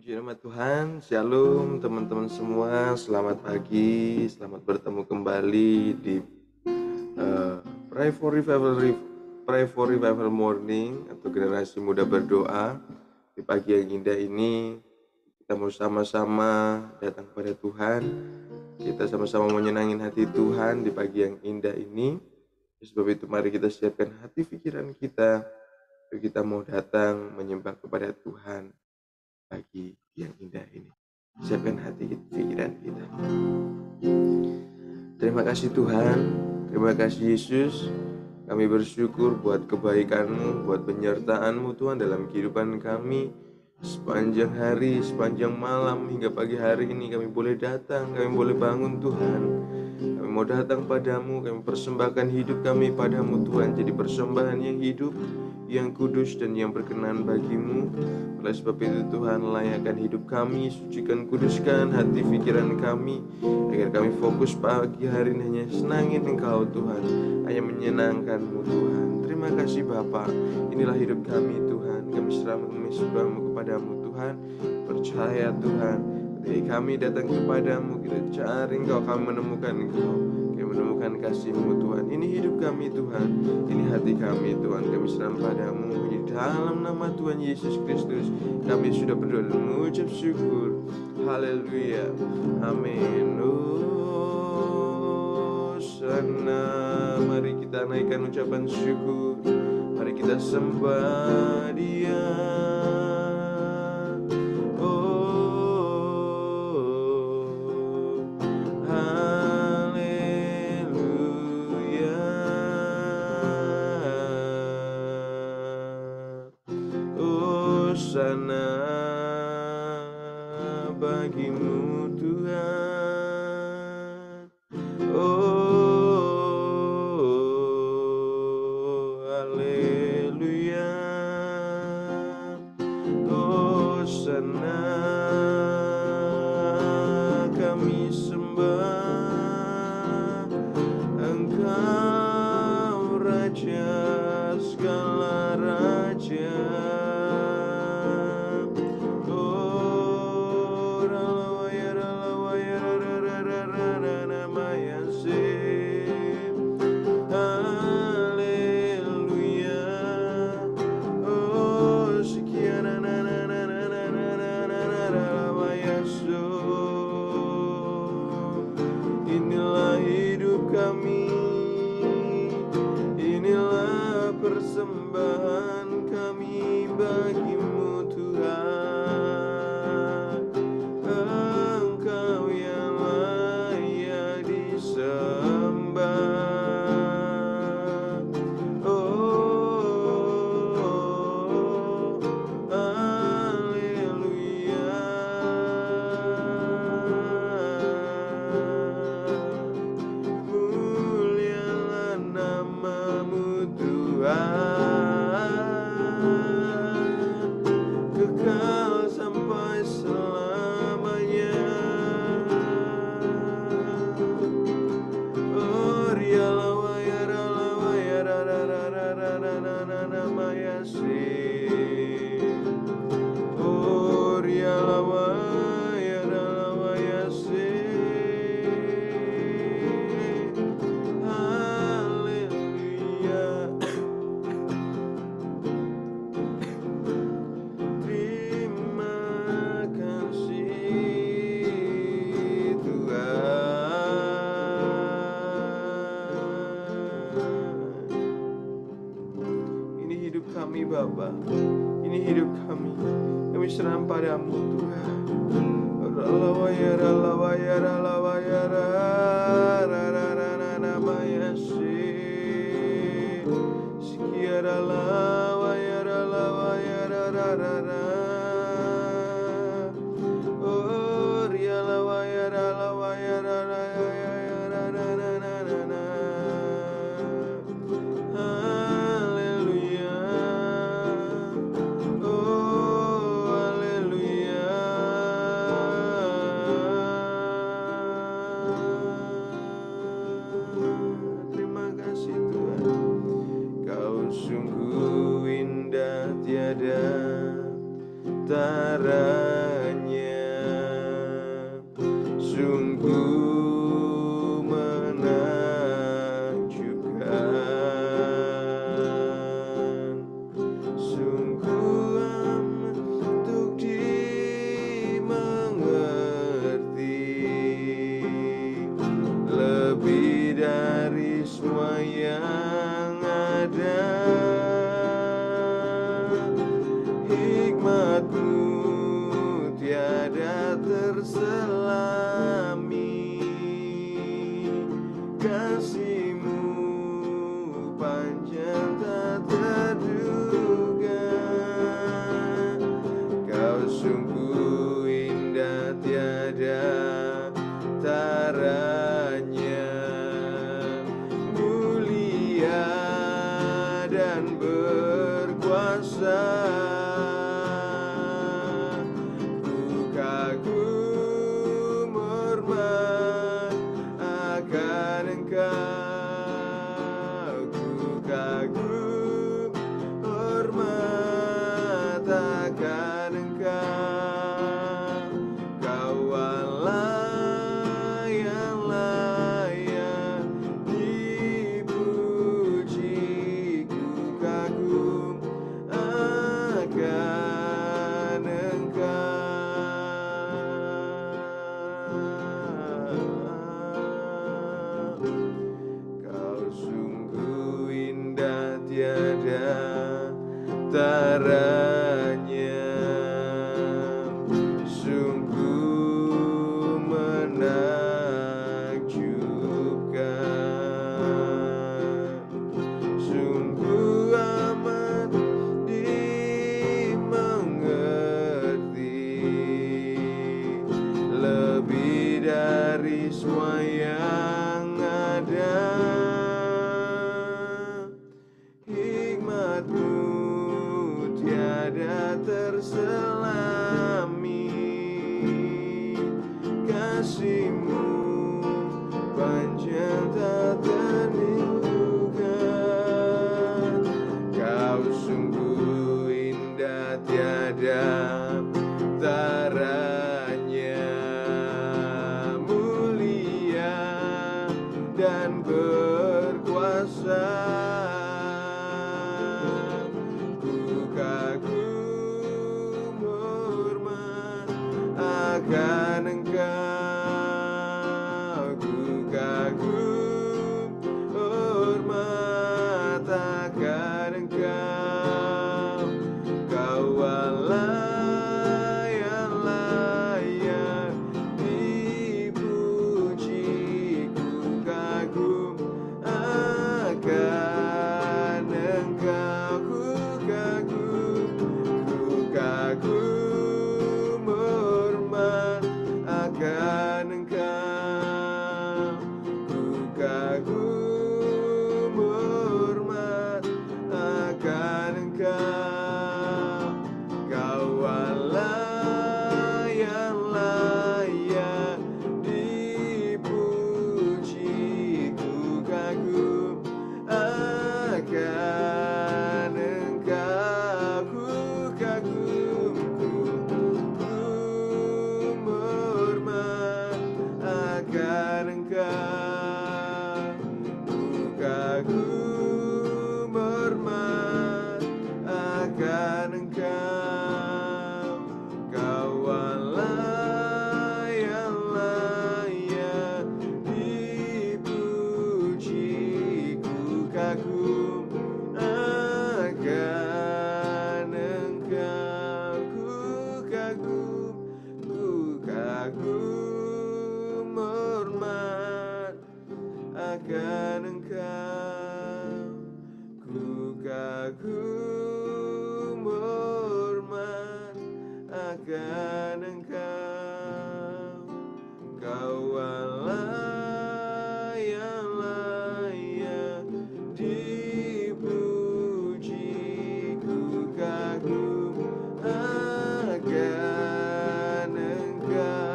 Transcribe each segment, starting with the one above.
Puji nama Tuhan, Shalom teman-teman semua, selamat pagi, selamat bertemu kembali di eh, Pray for Revival, Pray for Revival Morning atau generasi muda berdoa. Di pagi yang indah ini kita mau sama-sama datang kepada Tuhan. Kita sama-sama menyenangin hati Tuhan di pagi yang indah ini. Sebab itu mari kita siapkan hati pikiran kita, kita mau datang menyembah kepada Tuhan pagi yang indah ini. Siapkan hati pikiran kita. Terima kasih Tuhan, terima kasih Yesus. Kami bersyukur buat kebaikan-Mu, buat penyertaan-Mu Tuhan dalam kehidupan kami. Sepanjang hari, sepanjang malam, hingga pagi hari ini kami boleh datang, kami boleh bangun Tuhan. Kami mau datang padamu, kami persembahkan hidup kami padamu Tuhan. Jadi persembahan yang hidup, yang kudus dan yang berkenan bagimu. Oleh sebab itu Tuhan, layakkan hidup kami, sucikan, kuduskan hati pikiran kami, agar kami fokus pagi hari ini hanya senangin Engkau Tuhan, hanya menyenangkan-Mu Tuhan. Terima kasih Bapa. Inilah hidup kami Tuhan. Kami serahkan sembahmu kepadamu Tuhan. Percaya Tuhan, ketika kami datang kepadamu, kita cari Engkau, kami menemukan Engkau, kami menemukan kasih-Mu Tuhan. Ini hidup kami Tuhan, ini hati kami Tuhan. Kami serahkan padamu. Di dalam nama Tuhan Yesus Kristus kami sudah berdoa dan mengucap syukur. Haleluya, amin. Sana, mari kita naikkan ucapan syukur, mari kita sembah Dia. Sana bagimu Tuhan. Haleluya. Sana kami sembah Engkau Raja segala raja. Inilah hidup kami, inilah persembahan kami bagimu Tuhan. Engkau yang layak disembah. Kekal sampai selamanya. Oh riala wayara mayasi. Oh riala wayara mayasi. Haleluya. Terima kasih Tuhan. Ini hidup kami Bapa, ini hidup kami. Kami serahkan padamu Tuhan. Haleluya. terselami, kasih-Mu panjang tak terduga. Kau sungguh indah tiada taranya, mulia dan berkuasa. Ku kagum hormat akan Engkau, ku kagum hormat akan Engkau. Kau Allah yang layak dipuji, ku kagum akan Engkau. Kau sungguh indah tiada taranya, sungguh menakjubkan, sungguh amat dimengerti, lebih dari semua yang ada. Hikmat-Mu tiada terselami, kasih-Mu panjang tak terduga. Kau sungguh indah tiada taranya, mulia dan berkuasa. Ku kagum hormat akan Engkau, ku kagum hormat akan Engkau. Kau Allah yang layak dipuji, ku kagum akan Engkau, ku kagum hormat akan Engkau, ku kagum hormat akan Engkau. Kau Allah yang layak dipuji, ku kagum akan Engkau, ku kagum hormat akan Engkau, ku kagum hormat akan Engkau. Kau Allah yang layak dipuji, ku kagum akan Engkau, ku kagum hormat akan Engkau, ku kagum hormat akan Engkau. Kau Allah yang layak dipuji, ku kagum akan Engkau.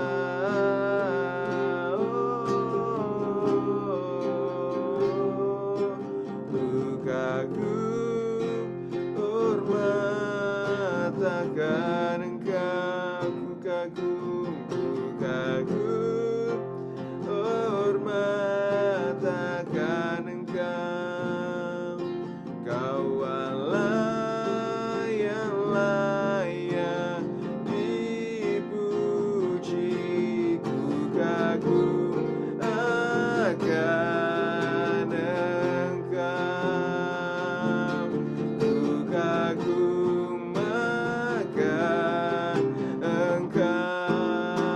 Ku kagum hormat akan Engkau, ku kagum hormat akan Engkau. Kau Allah yang layak dipuji, ku kagum akan Engkau, ku kagum akan Engkau.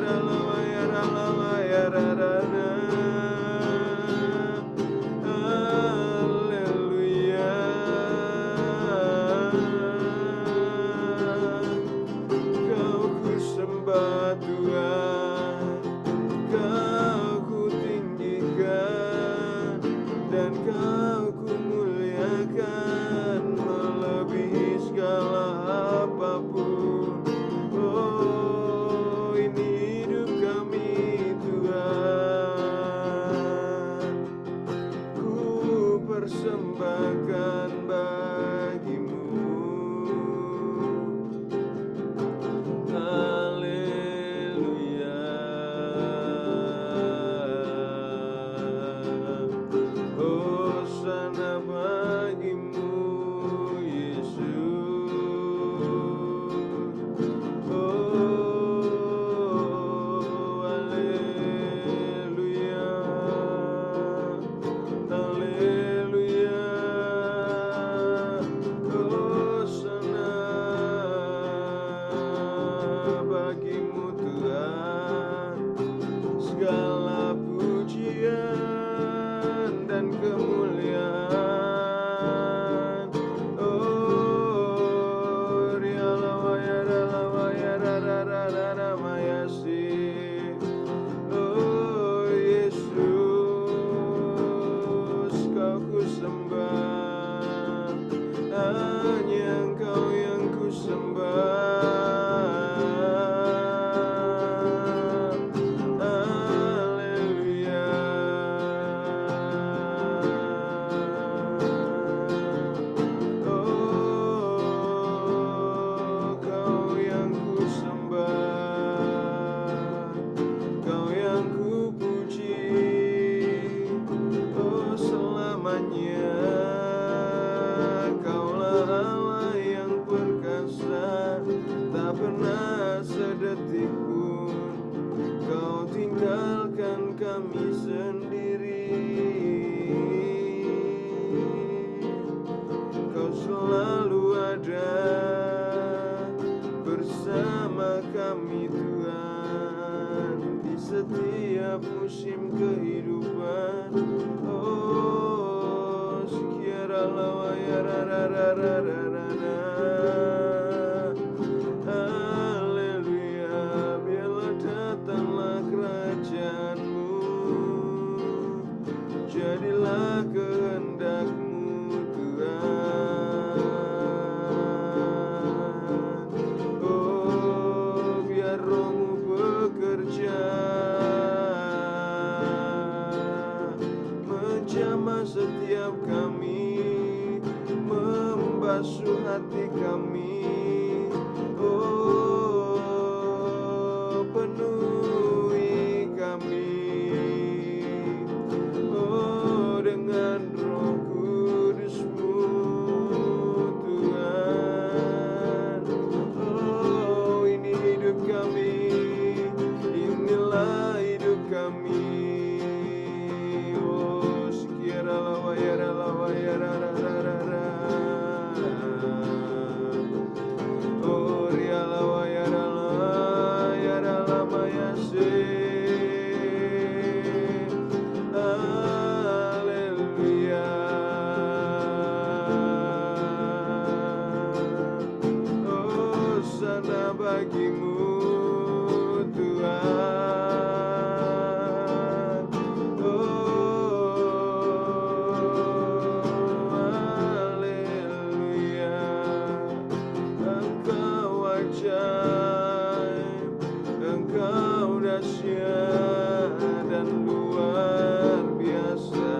Kau ku sembah Tuhan, Kau ku tinggikan, dan Kau ku muliakan melebihi segala apapun. Oh, ini hidup kami Tuhan, ku persembahkan bagimu. Haleluya. Hosana bagimu Yesus. Oh, haleluya. Haleluya. Hosana bagimu Tuhan, segala pujian dan kemuliaan. Oh, rialawayaralawayaradaramayasi. Oh Yesus, Kau ku sembah, hanya Engkau yang ku sembah. Haleluya. Oh, Kau yang ku sembah, Kau yang ku puji, oh selamanya. Kaulah Allah yang perkasa, tak pernah sedetik pun Kau tinggalkan kami sendiri. Kau selalu ada bersama kami Tuhan, di setiap musim kehidupan. Oh, sekiara lawayarararararara. Haleluya. Biarlah datanglah kerajaanmu, jadilah kehendak-Mu Tuhan. Oh, biar Roh-Mu bekerja, menjamah setiap kami, membasuh hati kami. Oh, penuhi kami, oh, dengan Roh Kudus-Mu Tuhan. Oh, ini hidup kami, inilah hidup kami. Oh, sekira lawayararararara. Oh, rialawayaralamayaralamayase. Haleluya. Oh, sana bagimu Tuhan. Oh, haleluya. ajaib, Engkau dahsyat dan luar biasa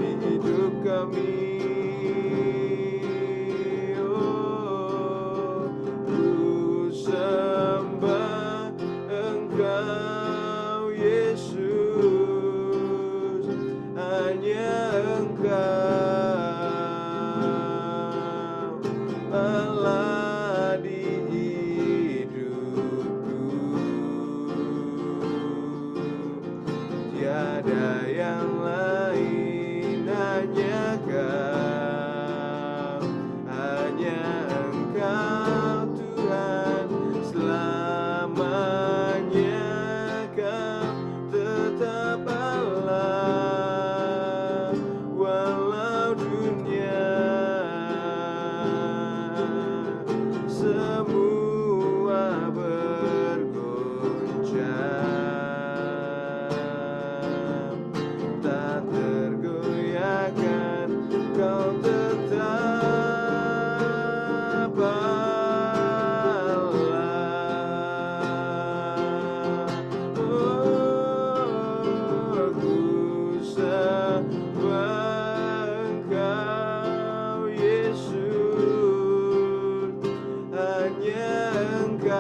di hidup kami. Oh, ku sembah Engkau Yesus, hanya Engkau Allah di hidupku. Tiada yang lain, hanya Kau, hanya Engkau Tuhan, selamanya Kau tetap Allah, walau dunia semua bergoncang, tak tergoyahkan, Kau tetap Allah. Oh, ku sembah Engkau Yesus, hanya Engkau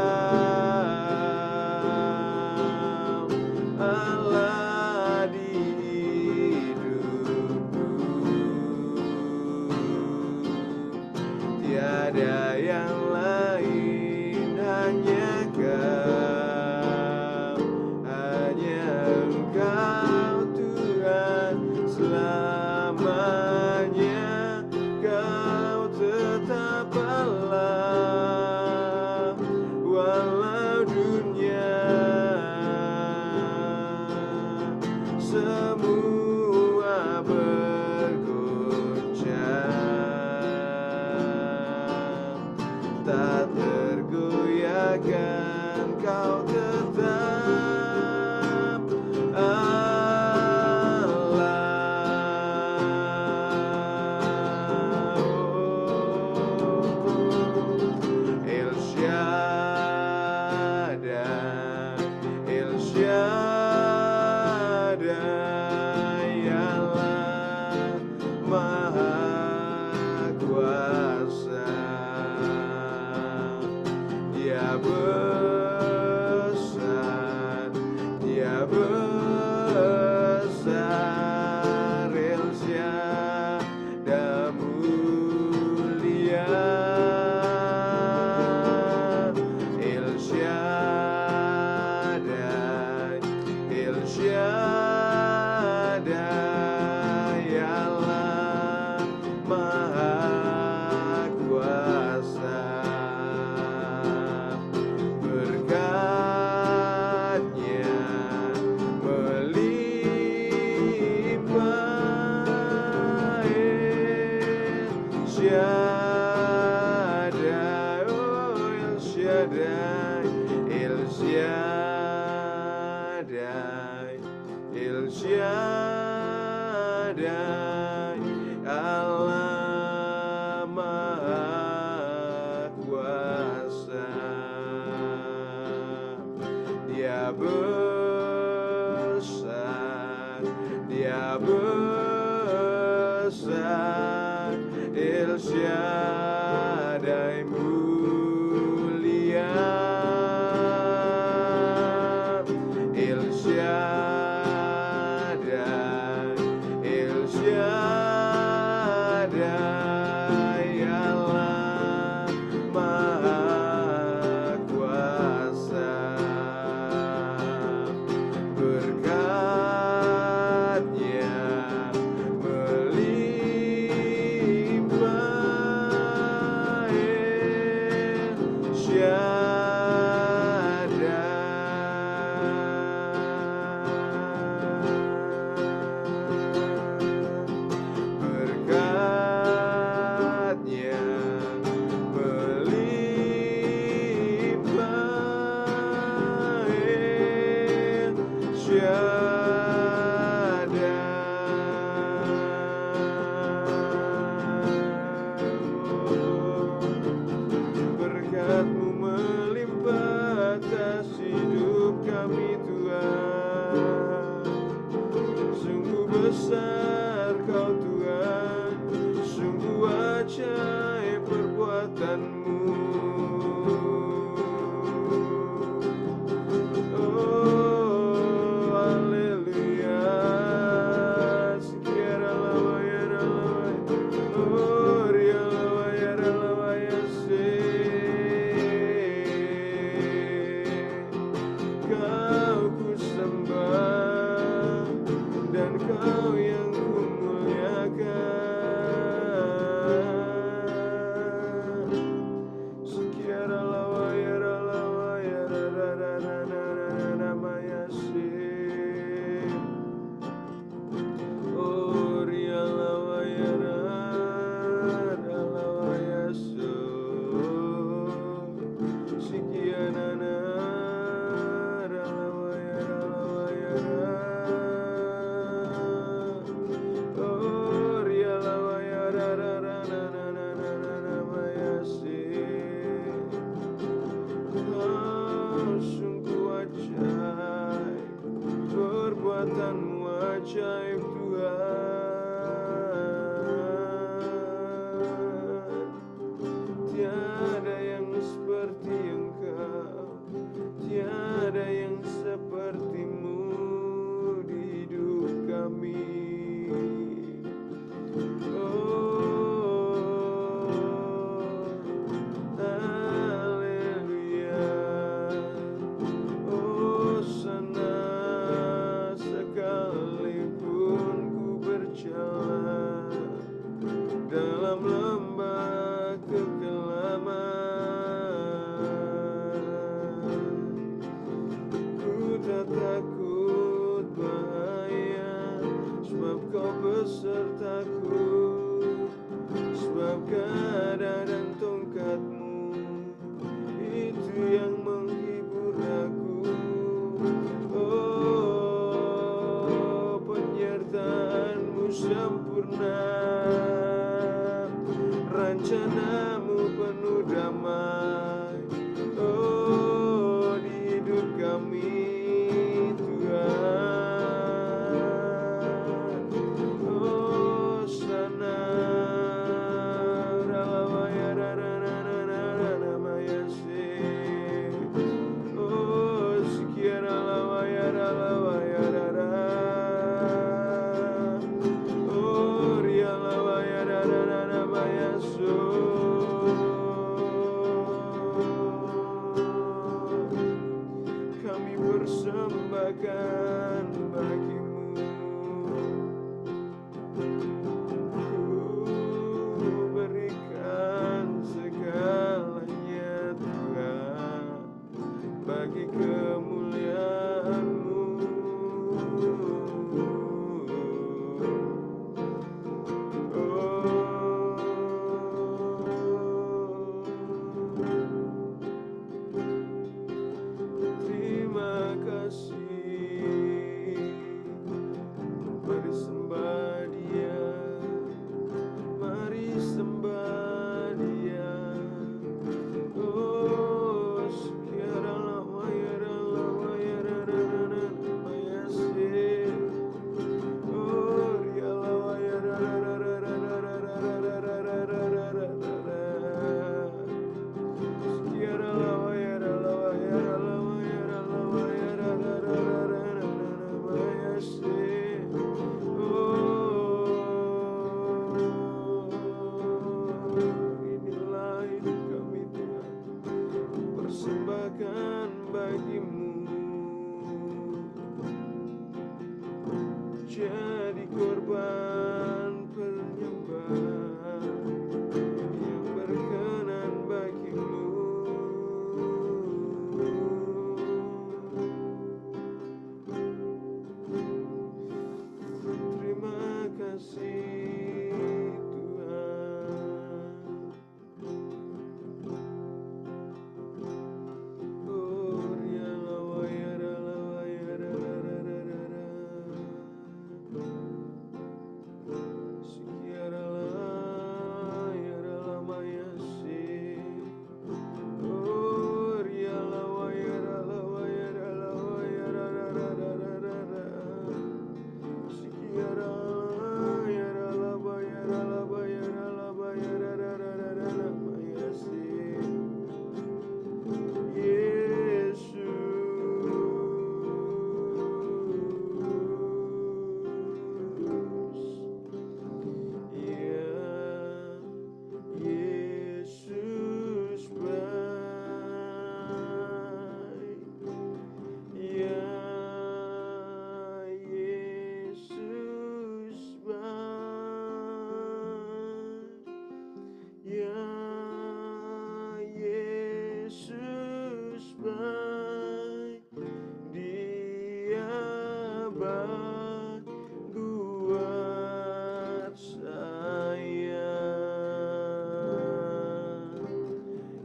Allah di hidupku. Tiada yang lain, hanya Kau, hanya Engkau Tuhan, selamanya Kau tetap Allah, walau dunia semua bergoncang, tak tergoyahkan, Kau tetap Allah. Oh, El Shaddai, El Shaddai, Allah Maha Kuasa. Dia besar, Dia besar, El Shaddai mulia, El Shaddai, El Shaddai, Allah Maha Kuasa. Berkat-Nya melimpah, El Shaddai, oh El Shaddai, El Shaddai, El Shaddai, Allah Maha Kuasa. Dia besar, Dia besar, El Shaddai mulia, El Shaddai, El Shaddai, Allah Maha Kuasa. Berkat-Nya melimpah, Ku tak takut bahaya, sebab kau besertaku. Sebab gada dan tongkatmu itu yang menghibur aku. Oh, penyertaanmu sempurna, rencanamu penuh damai. Oh, di hidup kami Tuhan. Oh, sana ralawaya rararararara mayase. Oh, sekian ralawaya rara. Oh, rialawaya rararara mayaso. Kami persembahkan bagimu. Ku berikan segalanya Tuhan bagi kemuliaan-Mu. Terima kasih. Mari sembah Dia, mari sembah Dia. Oh, sekiara lama ya rarararara mayase. Oh, rialawa ya rarararararararararararararara. Sekiara lawa ya ralawa ya ralawa ya ralawa ya rararararararara mayase. Oh, inilah hidup kami Tuhan, persembahkan bagimu. Jadi korban penyembahan yang berkenan bagimu. Terima kasih Tuhan. Oh, rialawa ya ralawa ya rararararara. Sekiara la ya ralama yase. Oh, rialawa ya ralawa ya ralawa ya rararararara. Sekiara ya ralaba ya ralaba ya ralaba ya rararararara mayase. Yesus baik, ya Yesus baik, ya Yesus baik. Dia baik buat saya.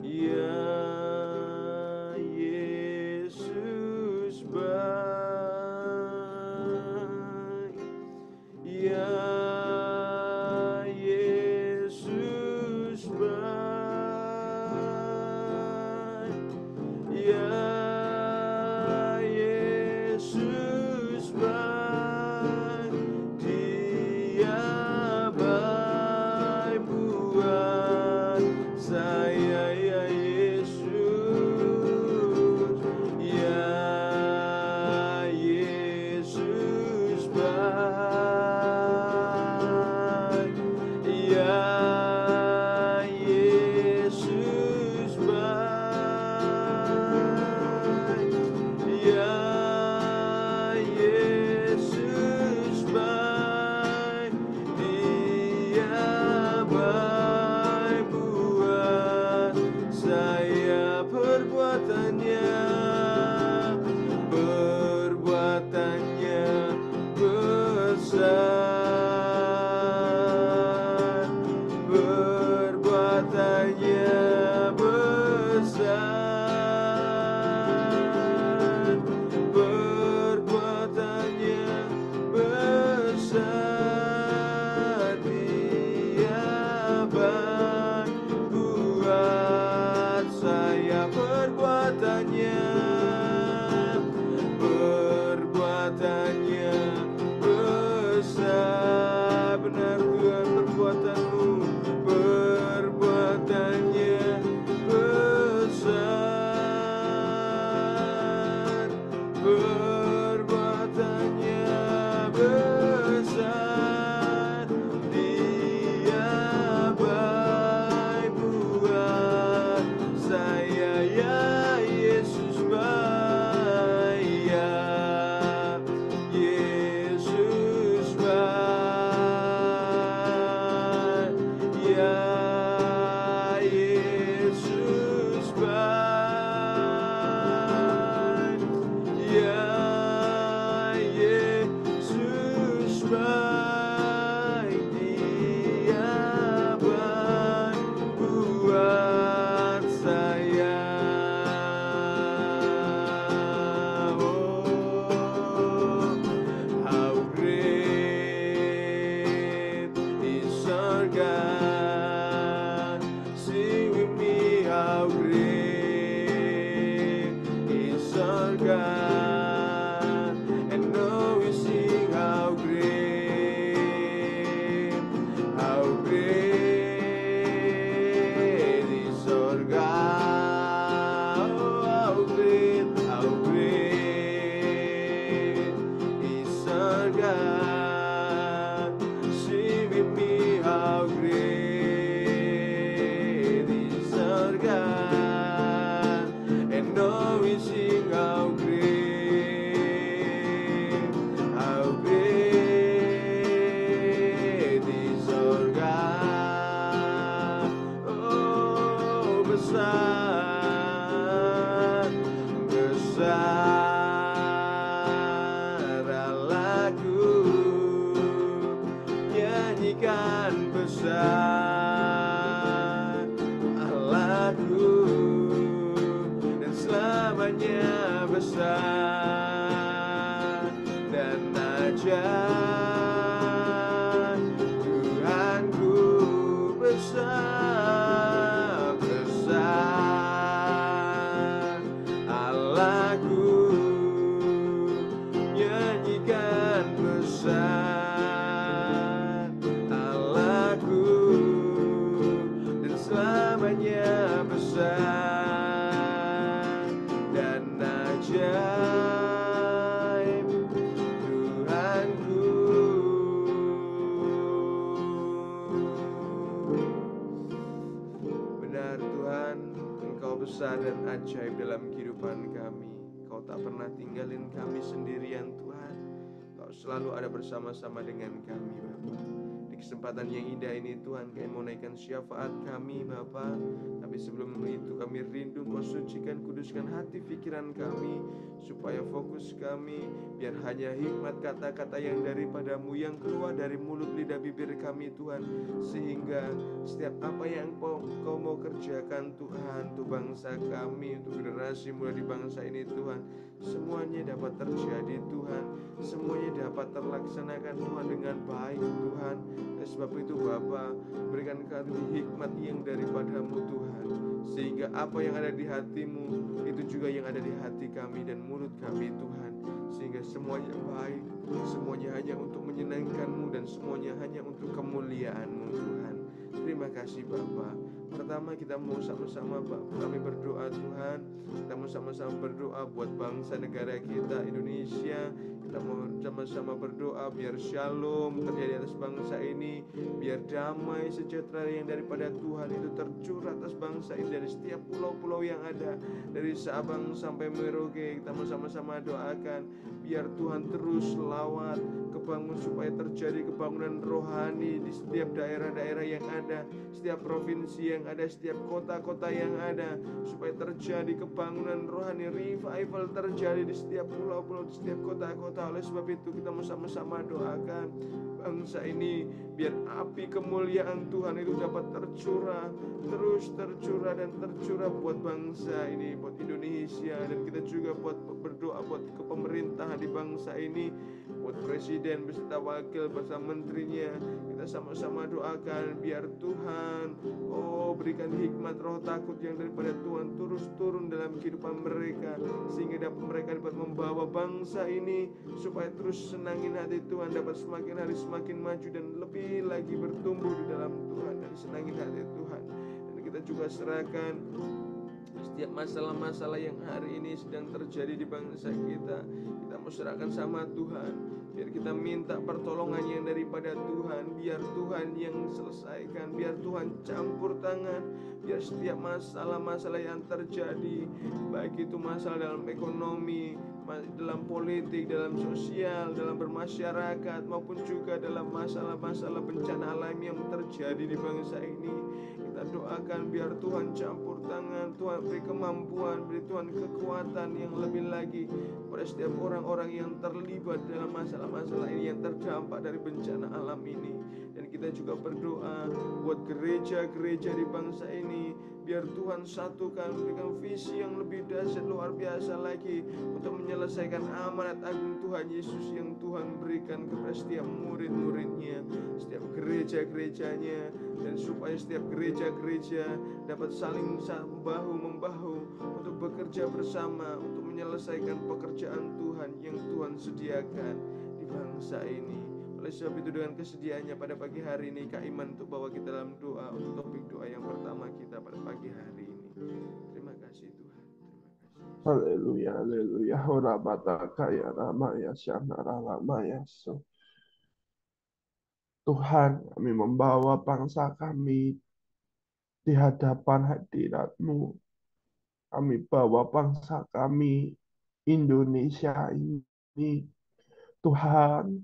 Ya Yesus baik, ya Yesus baik, ya Yesus baik. Dia baik buat saya, ya Yesus, ya Yesus baik, ya Yesus baik, ya Yesus baik. Dia baik buat besar, perbuatannya besar. Dia baik buat saya, perbuatannya besar. Benar Tuhan, perbuatanmu, perbuatannya besar, perbuatannya besar. Dia baik buat saya, ya Yesus baik, ya Yesus baik, ya Yesus baik, ya Yesus baik. Dia baik buat saya. Oh, how great is our God. Sing with me, how great is our God. And now we sing, how great is our God. Oh, how great is our God. Sing with me, how great is our God. And now we sing, how great is our God. Oh, besar, besar Allahku. Nyanyikan besar Allahku, dan selamanya besar dan ajaib. Tuhanku besar, besar Allahku. Nyanyikan besar Allahku, dan selamanya besar dan ajaib. Tuhanku. Benar Tuhan, Engkau besar dan ajaib dalam kehidupan kami. Kau tak pernah tinggalin kami sendirian Tuhan. Kau selalu ada bersama-sama dengan kami Bapa. Di kesempatan yang indah ini Tuhan, kami mau naikkan syafaat kami Bapa. Tapi sebelum itu kami rindu Kau sucikan, kuduskan hati pikiran kami, supaya fokus kami biar hanya hikmat kata-kata yang daripadamu yang keluar dari mulut lidah bibir kami Tuhan. Sehingga setiap apa yang Kau mau kerjakan Tuhan, untuk bangsa kami, untuk generasi muda di bangsa ini Tuhan, semuanya dapat terjadi Tuhan, semuanya dapat terlaksanakan Tuhan dengan baik Tuhan. Dan sebab itu Bapa, berikan kami hikmat yang daripadamu Tuhan, sehingga apa yang ada di hatimu itu juga yang ada di hati kami dan mulut kami Tuhan. Sehingga semuanya baik, semuanya hanya untuk menyenangkan-Mu, dan semuanya hanya untuk kemuliaan-Mu Tuhan. Terima kasih Bapa. Pertama kita mau sama-sama kami berdoa Tuhan. Kita mau sama-sama berdoa buat bangsa negara kita Indonesia. Kita mau sama-sama berdoa biar shalom terjadi atas bangsa ini, biar damai sejahtera yang daripada Tuhan itu tercurah atas bangsa ini, dari setiap pulau-pulau yang ada, dari Sabang sampai Merauke. Kita mau sama-sama doakan biar Tuhan terus lawat ke kebangun, supaya terjadi kebangunan rohani di setiap daerah-daerah yang ada, setiap provinsi yang ada, setiap kota-kota yang ada, supaya terjadi kebangunan rohani, revival terjadi di setiap pulau-pulau, di setiap kota-kota. Oleh sebab itu kita mau sama-sama doakan bangsa ini, biar api kemuliaan Tuhan itu dapat tercurah, terus tercurah dan tercurah buat bangsa ini, buat Indonesia. Dan kita juga buat berdoa buat ke pemerintahan di bangsa ini, buat presiden beserta wakil bersama menterinya. Kita sama-sama doakan biar Tuhan berikan hikmat roh takut yang daripada Tuhan terus turun dalam kehidupan mereka, sehingga dapat mereka dapat membawa bangsa ini supaya terus senangin hati Tuhan, dapat semakin hari semakin maju dan lebih lagi bertumbuh di dalam Tuhan dan senangin hati Tuhan. Dan kita juga serahkan setiap masalah-masalah yang hari ini sedang terjadi di bangsa kita, kita mau serahkan sama Tuhan. Biar kita minta pertolongannya daripada Tuhan, biar Tuhan yang selesaikan, biar Tuhan campur tangan, biar setiap masalah-masalah yang terjadi, baik itu masalah dalam ekonomi, dalam politik, dalam sosial, dalam bermasyarakat, maupun juga dalam masalah-masalah bencana alam yang terjadi di bangsa ini, kita doakan biar Tuhan campur tangan, Tuhan beri kemampuan, beri Tuhan kekuatan yang lebih lagi pada setiap orang-orang yang terlibat dalam masalah-masalah ini, yang terdampak dari bencana alam ini. Dan kita juga berdoa buat gereja-gereja di bangsa ini, biar Tuhan satukan, berikan visi yang lebih dahsyat luar biasa lagi untuk menyelesaikan amanat agung Tuhan Yesus yang Tuhan berikan kepada setiap murid-muridnya, setiap gereja-gerejanya. Dan supaya setiap gereja-gereja dapat saling bahu-membahu untuk bekerja bersama untuk menyelesaikan pekerjaan Tuhan yang Tuhan sediakan di bangsa ini. Oleh sebab itu dengan kesediaannya pada pagi hari ini, Kak Iman untuk bawa kita dalam doa untuk topik doa yang pertama kita pada pagi hari ini. Terima kasih Tuhan. Terima kasih. Haleluya, haleluya. Ora bataka ya rama ya syanara lama ya so. Tuhan, kami membawa bangsa kami di hadapan hadirat-Mu. Kami bawa bangsa kami Indonesia ini. Tuhan,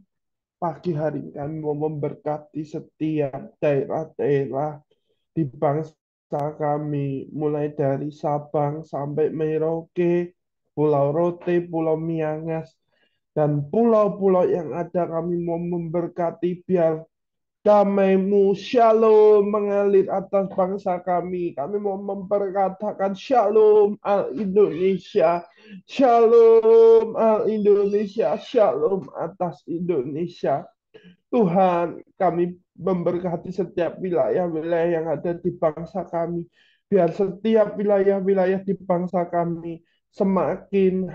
pagi hari ini kami mau memberkati setiap daerah-daerah di bangsa kami, mulai dari Sabang sampai Merauke, Pulau Rote, Pulau Miangas, dan pulau-pulau yang ada. Kami mau memberkati biar damai-Mu, shalom mengalir atas bangsa kami. Kami mau memperkatakan shalom al Indonesia, shalom al Indonesia, shalom atas Indonesia. Tuhan, kami memberkati setiap wilayah-wilayah yang ada di bangsa kami. Biar setiap wilayah-wilayah di bangsa kami semakin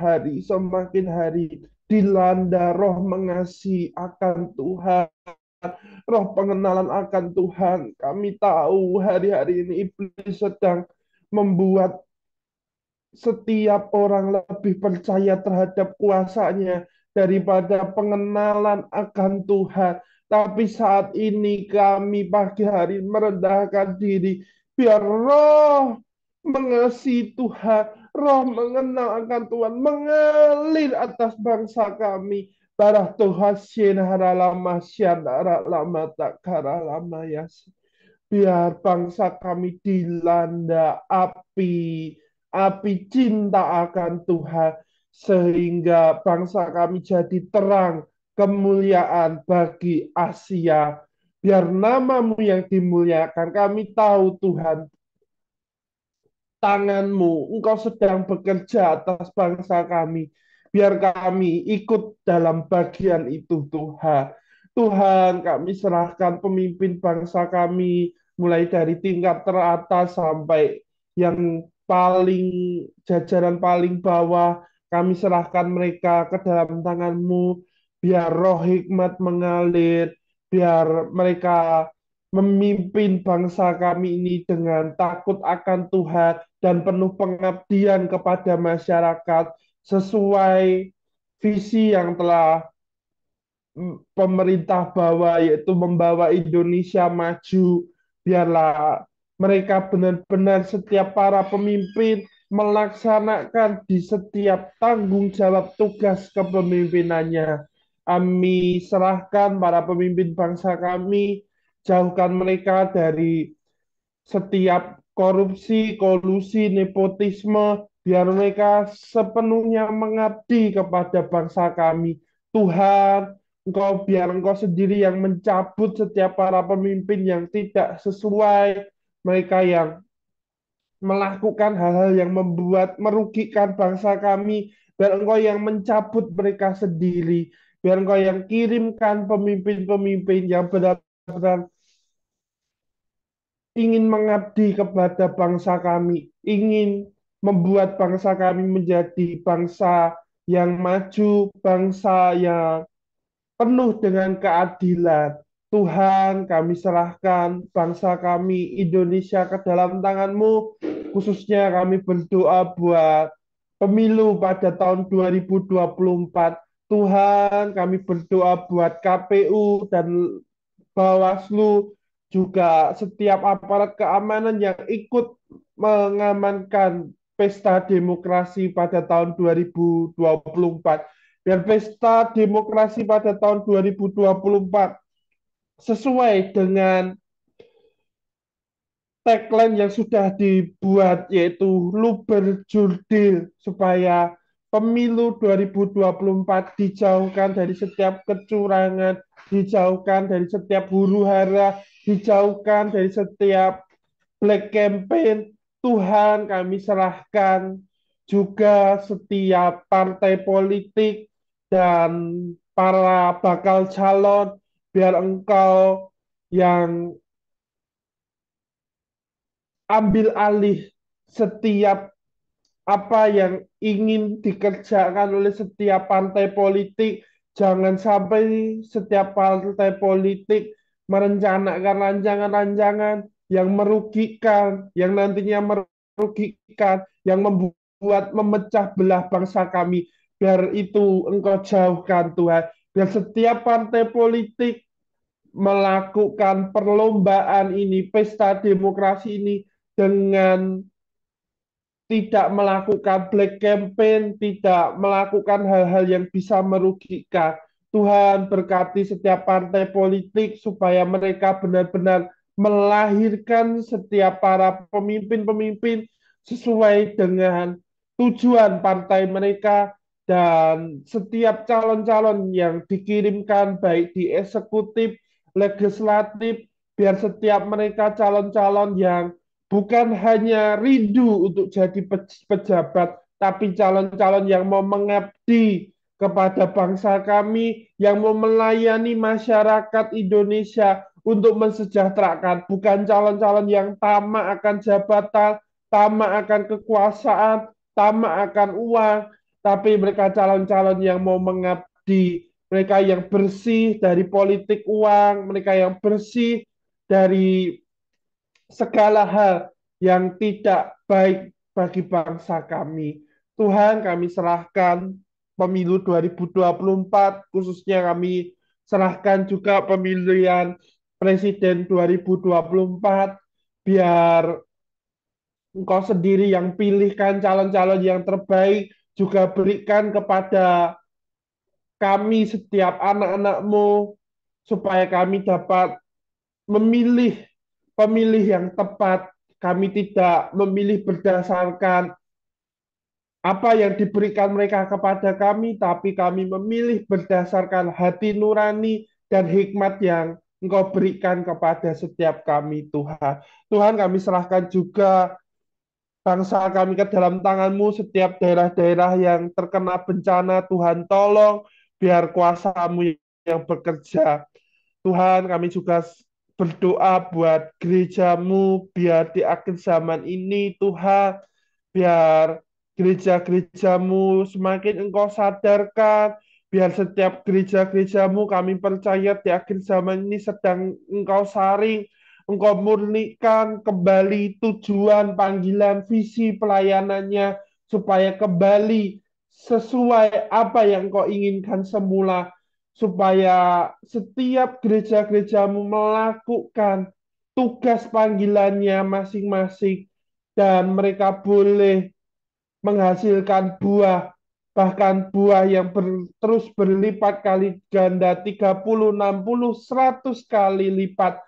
hari dilanda roh mengasihi akan Tuhan, roh pengenalan akan Tuhan. Kami tahu hari-hari ini iblis sedang membuat setiap orang lebih percaya terhadap kuasanya daripada pengenalan akan Tuhan. Tapi saat ini kami pagi hari merendahkan diri, biar roh mengasihi Tuhan, roh mengenal akan Tuhan mengalir atas bangsa kami. Barah Tuhan sienara lama sianara lama takara lama ya. Biar bangsa kami dilanda api cinta akan Tuhan, sehingga bangsa kami jadi terang kemuliaan bagi Asia. Biar namamu yang dimuliakan. Kami tahu Tuhan, tangan-Mu, Engkau sedang bekerja atas bangsa kami. Biar kami ikut dalam bagian itu Tuhan. Tuhan, kami serahkan pemimpin bangsa kami, mulai dari tingkat teratas sampai yang paling jajaran paling bawah. Kami serahkan mereka ke dalam tangan-Mu, biar roh hikmat mengalir, biar mereka memimpin bangsa kami ini dengan takut akan Tuhan dan penuh pengabdian kepada masyarakat sesuai visi yang telah pemerintah bawa, yaitu membawa Indonesia maju. Biarlah mereka benar-benar setiap para pemimpin melaksanakan di setiap tanggung jawab tugas kepemimpinannya. Kami serahkan para pemimpin bangsa kami, jauhkan mereka dari setiap korupsi, kolusi, nepotisme, biar mereka sepenuhnya mengabdi kepada bangsa kami. Tuhan, biar Engkau sendiri yang mencabut setiap para pemimpin yang tidak sesuai, mereka yang melakukan hal-hal yang membuat merugikan bangsa kami, biar Engkau yang mencabut mereka sendiri, biar Engkau yang kirimkan pemimpin-pemimpin yang benar-benar ingin mengabdi kepada bangsa kami, ingin membuat bangsa kami menjadi bangsa yang maju, bangsa yang penuh dengan keadilan. Tuhan, kami serahkan bangsa kami Indonesia ke dalam tangan-Mu, khususnya kami berdoa buat pemilu pada tahun 2024. Tuhan, kami berdoa buat KPU dan Bawaslu, juga setiap aparat keamanan yang ikut mengamankan pesta demokrasi pada tahun 2024. Dan pesta demokrasi pada tahun 2024 sesuai dengan tagline yang sudah dibuat, yaitu luber jurdil, supaya pemilu 2024 dijauhkan dari setiap kecurangan, dijauhkan dari setiap huru hara, dijauhkan dari setiap black campaign. Tuhan, kami serahkan juga setiap partai politik dan para bakal calon, biar Engkau yang ambil alih setiap apa yang ingin dikerjakan oleh setiap partai politik. Jangan sampai setiap partai politik merencanakan rancangan-rancangan yang merugikan, yang nantinya merugikan, yang membuat memecah belah bangsa kami. Biar itu Engkau jauhkan, Tuhan. Biar setiap partai politik melakukan perlombaan ini, pesta demokrasi ini, dengan tidak melakukan black campaign, tidak melakukan hal-hal yang bisa merugikan. Tuhan berkati setiap partai politik supaya mereka benar-benar melahirkan setiap para pemimpin-pemimpin sesuai dengan tujuan partai mereka, dan setiap calon-calon yang dikirimkan baik di eksekutif, legislatif, biar setiap mereka calon-calon yang bukan hanya rindu untuk jadi pejabat, tapi calon-calon yang mau mengabdi kepada bangsa kami, yang mau melayani masyarakat Indonesia untuk mensejahterakan, bukan calon-calon yang tamak akan jabatan, tamak akan kekuasaan, tamak akan uang, tapi mereka calon-calon yang mau mengabdi, mereka yang bersih dari politik uang, mereka yang bersih dari segala hal yang tidak baik bagi bangsa kami. Tuhan, kami serahkan pemilu 2024, khususnya kami serahkan juga pemilihan presiden 2024, biar Engkau sendiri yang pilihkan calon-calon yang terbaik, juga berikan kepada kami setiap anak-anak-Mu, supaya kami dapat memilih pemilih yang tepat. Kami tidak memilih berdasarkan apa yang diberikan mereka kepada kami, tapi kami memilih berdasarkan hati nurani dan hikmat yang Engkau berikan kepada setiap kami, Tuhan. Tuhan, kami serahkan juga bangsa kami ke dalam tangan-Mu, setiap daerah-daerah yang terkena bencana, Tuhan tolong, biar kuasa-Mu yang bekerja. Tuhan, kami juga berdoa buat gerejamu, biar di akhir zaman ini, Tuhan, biar gereja-gerejamu semakin Engkau sadarkan, biar setiap gereja-gerejamu kami percaya di akhir zaman ini sedang Engkau saring, Engkau murnikan kembali tujuan, panggilan, visi pelayanannya, supaya kembali sesuai apa yang Engkau inginkan semula, supaya setiap gereja-gerejamu melakukan tugas panggilannya masing-masing, dan mereka boleh menghasilkan buah bahkan buah yang terus berlipat kali ganda 30, 60, 100 kali lipat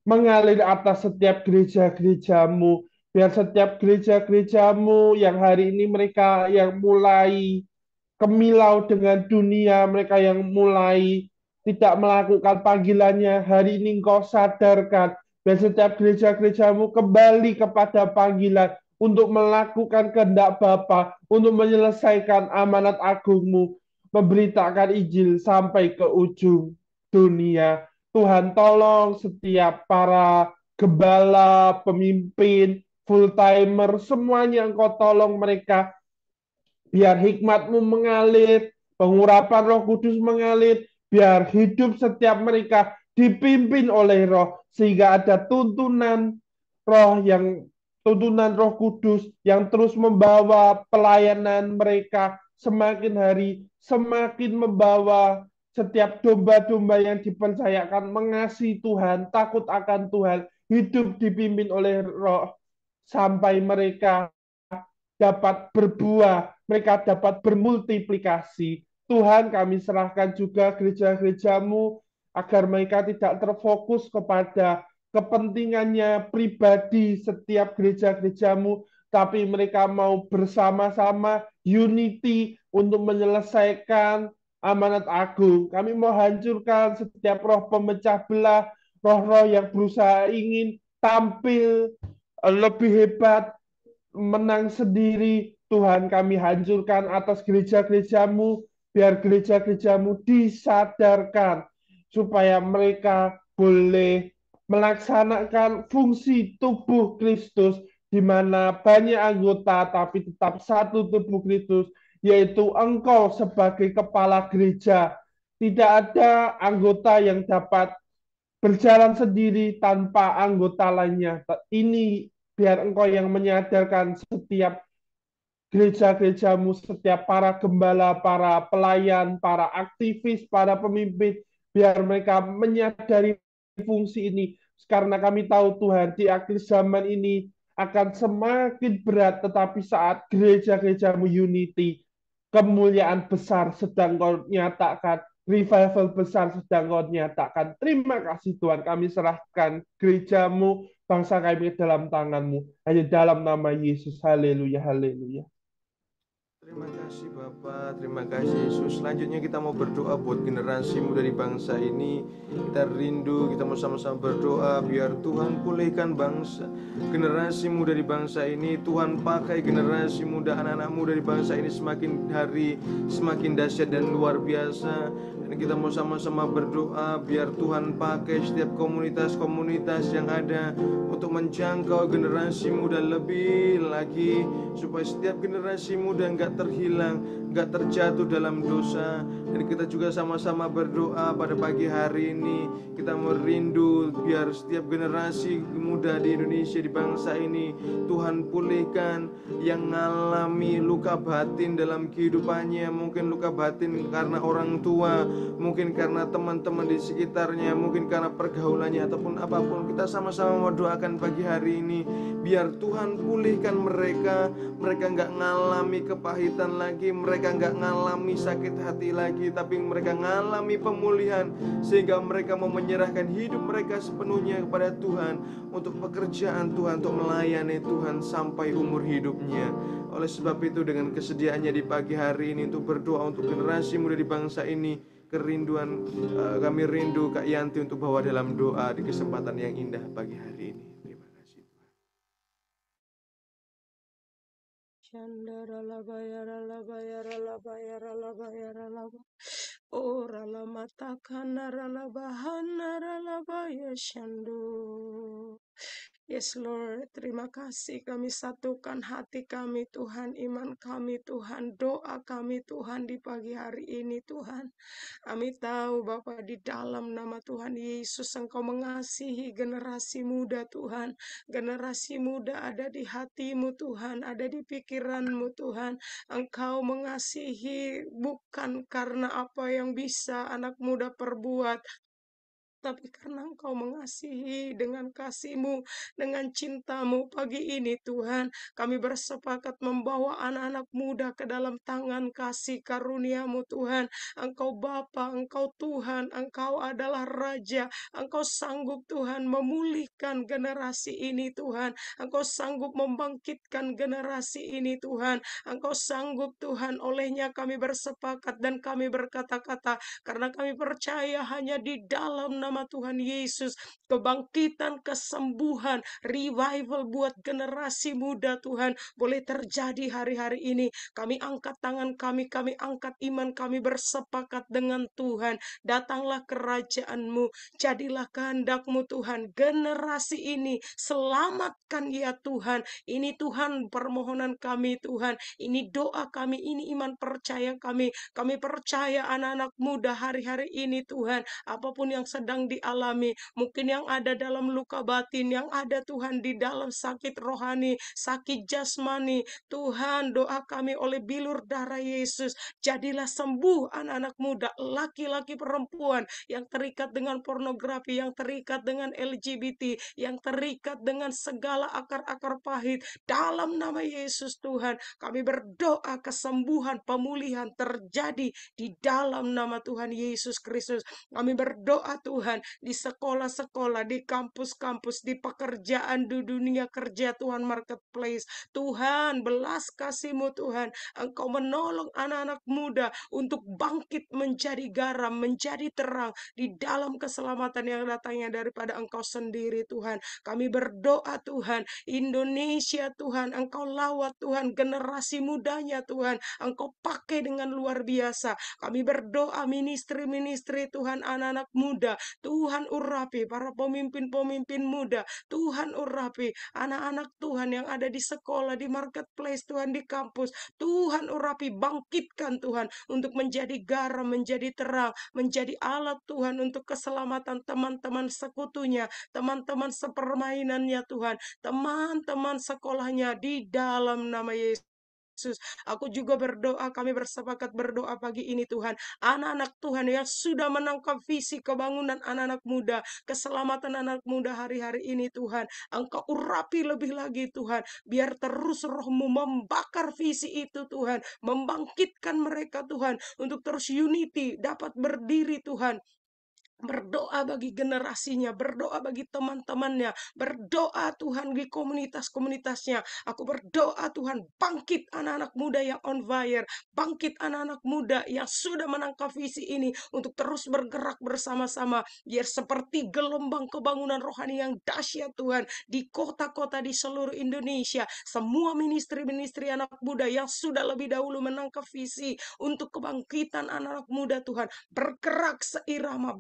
mengalir atas setiap gereja-gerejamu. Biar setiap gereja-gerejamu yang hari ini mereka yang mulai kemilau dengan dunia, mereka yang mulai tidak melakukan panggilannya, hari ini engkau sadarkan, dan setiap gereja-gerejamu kembali kepada panggilan untuk melakukan kehendak Bapa, untuk menyelesaikan amanat agungmu, memberitakan Injil sampai ke ujung dunia. Tuhan tolong setiap para gembala, pemimpin, full timer, semuanya engkau tolong mereka biar hikmatmu mengalir, pengurapan Roh Kudus mengalir, biar hidup setiap mereka dipimpin oleh Roh, sehingga ada tuntunan Roh Kudus yang terus membawa pelayanan mereka semakin hari semakin membawa setiap domba-domba yang dipercayakan mengasihi Tuhan, takut akan Tuhan, hidup dipimpin oleh Roh sampai mereka dapat berbuah, mereka dapat bermultiplikasi. Tuhan, kami serahkan juga gereja-gerejamu agar mereka tidak terfokus kepada kepentingannya pribadi setiap gereja-gerejamu, tapi mereka mau bersama-sama unity untuk menyelesaikan amanat agung. Kami mau hancurkan setiap roh pemecah belah, roh-roh yang berusaha ingin tampil lebih hebat, menang sendiri. Tuhan, kami hancurkan atas gereja-gerejamu, biar gereja-gerejamu disadarkan supaya mereka boleh melaksanakan fungsi tubuh Kristus di mana banyak anggota tapi tetap satu tubuh Kristus, yaitu engkau sebagai kepala gereja. Tidak ada anggota yang dapat berjalan sendiri tanpa anggota lainnya. Ini biar engkau yang menyadarkan setiap gereja-gerejamu, setiap para gembala, para pelayan, para aktivis, para pemimpin, biar mereka menyadari fungsi ini. Karena kami tahu Tuhan, di akhir zaman ini akan semakin berat, tetapi saat gereja-gerejamu unity, kemuliaan besar sedang kau nyatakan, revival besar sedang kau nyatakan. Terima kasih Tuhan, kami serahkan gerejamu, bangsa kami dalam tanganmu. Hanya dalam nama Yesus, haleluya, haleluya. Terima kasih Bapak, terima kasih Yesus. Selanjutnya kita mau berdoa buat generasi muda di bangsa ini. Kita rindu, kita mau sama-sama berdoa biar Tuhan pulihkan bangsa, generasi muda di bangsa ini. Tuhan pakai generasi muda, anak-anak muda di bangsa ini semakin hari semakin dahsyat dan luar biasa. Dan kita mau sama-sama berdoa biar Tuhan pakai setiap komunitas-komunitas yang ada untuk menjangkau generasi muda lebih lagi, supaya setiap generasi muda enggak terhilang, enggak terjatuh dalam dosa. Dan kita juga sama-sama berdoa pada pagi hari ini, kita merindu biar setiap generasi muda di Indonesia, di bangsa ini, Tuhan pulihkan yang mengalami luka batin dalam kehidupannya. Mungkin luka batin karena orang tua, mungkin karena teman-teman di sekitarnya, mungkin karena pergaulannya, ataupun apapun. Kita sama-sama mendoakan pagi hari ini biar Tuhan pulihkan mereka. Mereka nggak ngalami kepahitan lagi, mereka nggak ngalami sakit hati lagi, tapi mereka ngalami pemulihan, sehingga mereka mau menyerahkan hidup mereka sepenuhnya kepada Tuhan, untuk pekerjaan Tuhan, untuk melayani Tuhan sampai umur hidupnya. Oleh sebab itu, dengan kesediaannya di pagi hari ini untuk berdoa untuk generasi muda di bangsa ini, kerinduan kami rindu Kak Yanti untuk bawa dalam doa di kesempatan yang indah pagi hari ini. Terima kasih. Shandara la bayara la bayara la bayara la bayara la ba. Ora la mata kanara la bahana la baya shandu. Yes Lord, terima kasih, kami satukan hati kami Tuhan, iman kami Tuhan, doa kami Tuhan di pagi hari ini Tuhan. Kami tahu Bapa, di dalam nama Tuhan Yesus Engkau mengasihi generasi muda Tuhan. Generasi muda ada di hatimu Tuhan, ada di pikiranmu Tuhan. Engkau mengasihi bukan karena apa yang bisa anak muda perbuat, tapi karena Engkau mengasihi dengan kasih-Mu, dengan cinta-Mu. Pagi ini Tuhan, kami bersepakat membawa anak-anak muda ke dalam tangan kasih karunia-Mu Tuhan. Engkau Bapa, Engkau Tuhan, Engkau adalah Raja. Engkau sanggup Tuhan memulihkan generasi ini Tuhan. Engkau sanggup membangkitkan generasi ini Tuhan. Engkau sanggup Tuhan, olehnya kami bersepakat dan kami berkata-kata, karena kami percaya hanya di dalam nama Tuhan Yesus, kebangkitan, kesembuhan, revival buat generasi muda Tuhan, boleh terjadi hari-hari ini. Kami angkat tangan kami angkat iman kami bersepakat dengan Tuhan. Datanglah kerajaan-Mu, jadilah kehendak-Mu Tuhan. Generasi ini selamatkan ya Tuhan. Ini Tuhan permohonan kami Tuhan. Ini doa kami, ini iman percaya kami. Kami percaya anak-anak muda hari-hari ini Tuhan, apapun yang sedang dialami, mungkin yang ada dalam luka batin, yang ada Tuhan di dalam sakit rohani, sakit jasmani, Tuhan doa kami oleh bilur darah Yesus, jadilah sembuh anak-anak muda, laki-laki perempuan yang terikat dengan pornografi, yang terikat dengan LGBT, yang terikat dengan segala akar-akar pahit. Dalam nama Yesus Tuhan, kami berdoa kesembuhan, pemulihan terjadi di dalam nama Tuhan Yesus Kristus. Kami berdoa Tuhan di sekolah-sekolah, di kampus-kampus, di pekerjaan, di dunia kerja Tuhan, marketplace. Tuhan, belas kasih-Mu Tuhan, Engkau menolong anak-anak muda untuk bangkit menjadi garam, menjadi terang di dalam keselamatan yang datangnya daripada Engkau sendiri Tuhan. Kami berdoa Tuhan, Indonesia Tuhan, Engkau lawat Tuhan, generasi mudanya Tuhan, Engkau pakai dengan luar biasa. Kami berdoa ministri-ministri Tuhan, anak-anak muda, Tuhan urapi para pemimpin-pemimpin muda, Tuhan urapi anak-anak Tuhan yang ada di sekolah, di marketplace Tuhan, di kampus, Tuhan urapi, bangkitkan Tuhan untuk menjadi garam, menjadi terang, menjadi alat Tuhan untuk keselamatan teman-teman sekutunya, teman-teman sepermainannya Tuhan, teman-teman sekolahnya di dalam nama Yesus. Aku juga berdoa, kami bersepakat berdoa pagi ini Tuhan, anak-anak Tuhan yang sudah menangkap visi kebangunan anak-anak muda, keselamatan anak muda hari-hari ini Tuhan, Engkau urapi lebih lagi Tuhan, biar terus Roh-Mu membakar visi itu Tuhan, membangkitkan mereka Tuhan, untuk terus unity, dapat berdiri Tuhan, berdoa bagi generasinya, berdoa bagi teman-temannya, berdoa Tuhan di komunitas-komunitasnya. Aku berdoa Tuhan, bangkit anak-anak muda yang on fire, bangkit anak-anak muda yang sudah menangkap visi ini untuk terus bergerak bersama-sama, biar seperti gelombang kebangunan rohani yang dahsyat Tuhan di kota-kota di seluruh Indonesia. Semua ministry-ministry anak muda yang sudah lebih dahulu menangkap visi untuk kebangkitan anak-anak muda Tuhan, bergerak seirama,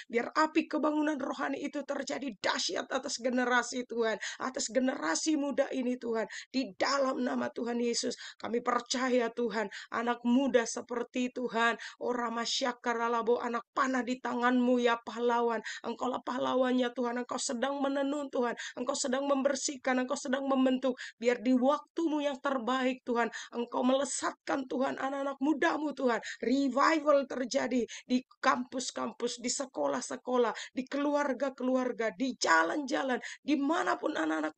biar api kebangunan rohani itu terjadi dahsyat atas generasi Tuhan, atas generasi muda ini Tuhan, di dalam nama Tuhan Yesus. Kami percaya Tuhan, anak muda seperti Tuhan, ora masyakaralabo, anak panah di tangan-Mu ya pahlawan, Engkaulah pahlawannya Tuhan, Engkau sedang menenun Tuhan, Engkau sedang membersihkan, Engkau sedang membentuk, biar di waktu-Mu yang terbaik Tuhan, Engkau melesatkan Tuhan anak-anak muda-Mu Tuhan, revival terjadi di kampus-kampus, di sekolah-sekolah, di keluarga-keluarga, di jalan-jalan, dimanapun anak-anak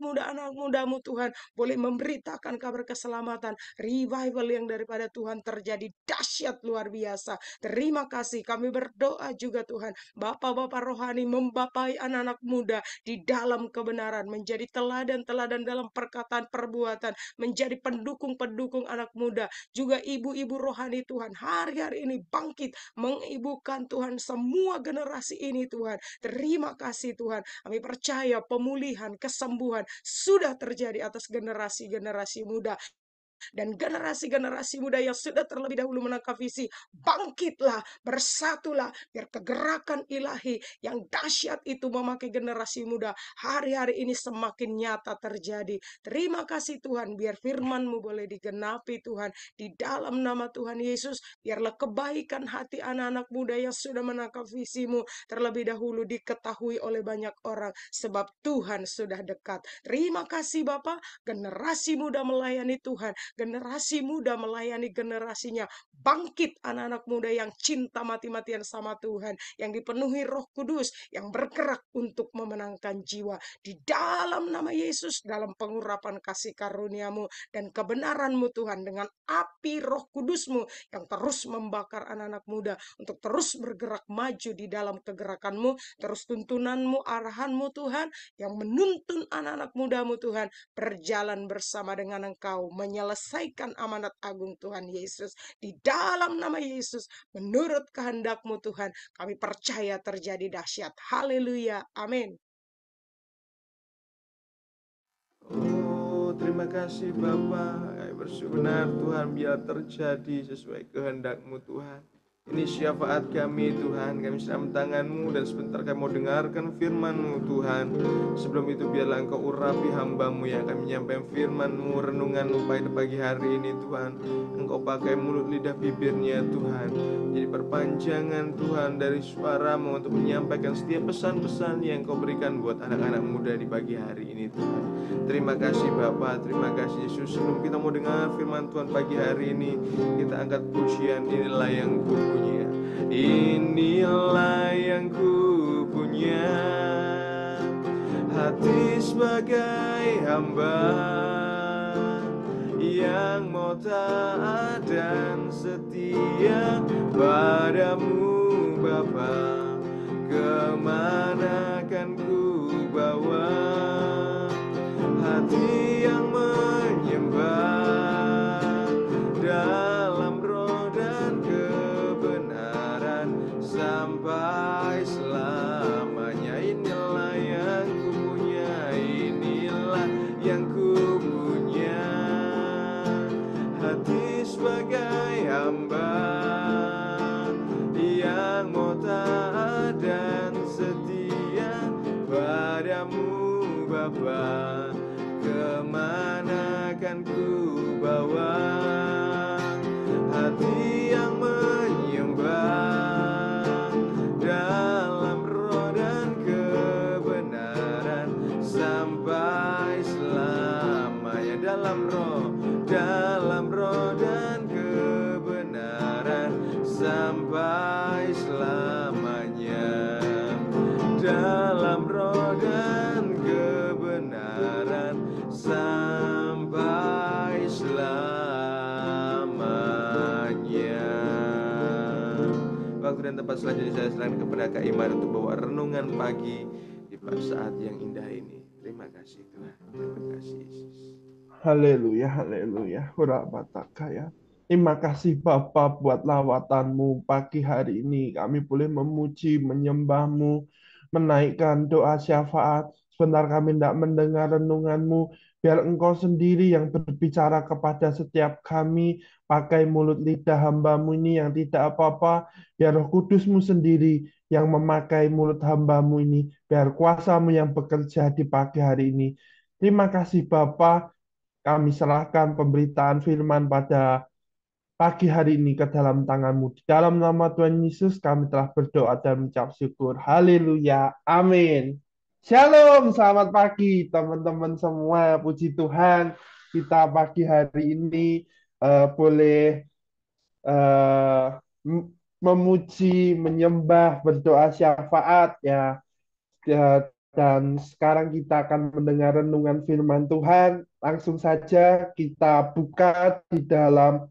muda-Mu Tuhan, boleh memberitakan kabar keselamatan, revival yang daripada Tuhan terjadi dahsyat luar biasa. Terima kasih, kami berdoa juga Tuhan, Bapak-bapak rohani membapai anak-anak muda di dalam kebenaran, menjadi teladan-teladan dalam perkataan perbuatan, menjadi pendukung-pendukung anak muda, juga ibu-ibu rohani Tuhan, hari-hari ini bangkit, mengibukan Tuhan semua generasi ini Tuhan. Terima kasih Tuhan, kami percaya pemulihan, kesembuhan sudah terjadi atas generasi-generasi muda. Dan generasi-generasi muda yang sudah terlebih dahulu menangkap visi, bangkitlah, bersatulah, biar kegerakan ilahi yang dahsyat itu memakai generasi muda hari-hari ini semakin nyata terjadi. Terima kasih Tuhan, biar firman-Mu boleh digenapi Tuhan, di dalam nama Tuhan Yesus, biarlah kebaikan hati anak-anak muda yang sudah menangkap visi-Mu terlebih dahulu diketahui oleh banyak orang, sebab Tuhan sudah dekat. Terima kasih Bapak, generasi muda melayani Tuhan, generasi muda melayani generasinya. Bangkit anak-anak muda yang cinta mati-matian sama Tuhan, yang dipenuhi Roh Kudus, yang bergerak untuk memenangkan jiwa. Di dalam nama Yesus, dalam pengurapan kasih karuniamu dan kebenaranmu Tuhan, dengan api Roh Kudusmu yang terus membakar anak-anak muda untuk terus bergerak maju di dalam kegerakanmu, terus tuntunanmu, arahanmu Tuhan, yang menuntun anak-anak mudamu Tuhan, berjalan bersama dengan Engkau, menyelesaikan amanat agung Tuhan Yesus. Di dalam nama Yesus, menurut kehendak-Mu Tuhan, kami percaya terjadi dahsyat. Haleluya. Amin. Oh, terima kasih Bapa. Kami bersyukur benar Tuhan, biar terjadi sesuai kehendak-Mu Tuhan. Ini syafaat kami Tuhan, kami sedang tangan-Mu dan sebentar kami mau dengarkan firman-Mu Tuhan. Sebelum itu biarlah Engkau urapi hamba-Mu yang akan menyampaikan firman-Mu, renungan-Mu pada pagi hari ini Tuhan. Engkau pakai mulut lidah bibirnya Tuhan, jadi perpanjangan Tuhan dari suara-Mu untuk menyampaikan setiap pesan-pesan yang Engkau berikan buat anak-anak muda di pagi hari ini Tuhan. Terima kasih Bapa, terima kasih Yesus. Sebelum kita mau dengar firman Tuhan pagi hari ini, kita angkat pujian Inilah Yang Ku Punya. Inilah yang ku punya, hati sebagai hamba yang mau taat dan setia padamu Bapa. Kemana kan ku bawa hati yang menyembah dalam roh dan kebenaran sampai selamanya. Inilah yang ku punya, inilah yang ku punya, hati sebagai hamba yang mau taat dan setia padamu Bapa. Kemana kan ku bawa hati yang menyembah dalam roh dan kebenaran sampai selamanya. Dalam roh dan kebenaran sampai selamanya. Dalam roh dan kebenaran sampai selamanya. Waktu dan tempat selanjutnya saya serahkan kepada Kak Iman untuk bawa renungan pagi di saat yang indah ini. Terima kasih Tuhan, terima kasih Yesus. Haleluya, haleluya. Ya. Terima kasih Bapa buat lawatan-Mu pagi hari ini. Kami boleh memuji, menyembah-Mu, menaikkan doa syafaat. Sebentar kami tidak mendengar renungan-Mu. Biar Engkau sendiri yang berbicara kepada setiap kami. Pakai mulut lidah hamba-Mu ini yang tidak apa-apa. Biar Roh Kudus-Mu sendiri yang memakai mulut hamba-Mu ini. Biar kuasa-Mu yang bekerja di pagi hari ini. Terima kasih Bapa. Kami serahkan pemberitaan firman pada pagi hari ini ke dalam tangan-Mu. Di dalam nama Tuhan Yesus kami telah berdoa dan mengucap syukur. Haleluya. Amin. Shalom, selamat pagi teman-teman semua. Puji Tuhan, kita pagi hari ini boleh eh, memuji, menyembah, berdoa syafaat ya. Dan sekarang kita akan mendengar renungan firman Tuhan. Langsung saja kita buka di dalam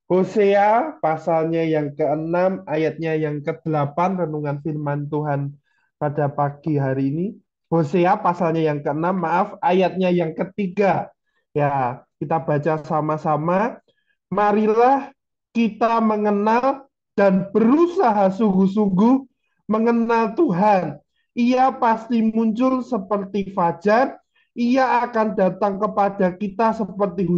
Hosea pasalnya yang ke-6, ayatnya yang ke-8, renungan firman Tuhan pada pagi hari ini. Hosea pasalnya yang ke-6, maaf, ayatnya yang ketiga. Ya, kita baca sama-sama. Marilah kita mengenal dan berusaha sungguh-sungguh mengenal Tuhan. Ia pasti muncul seperti fajar, ia akan datang kepada kita seperti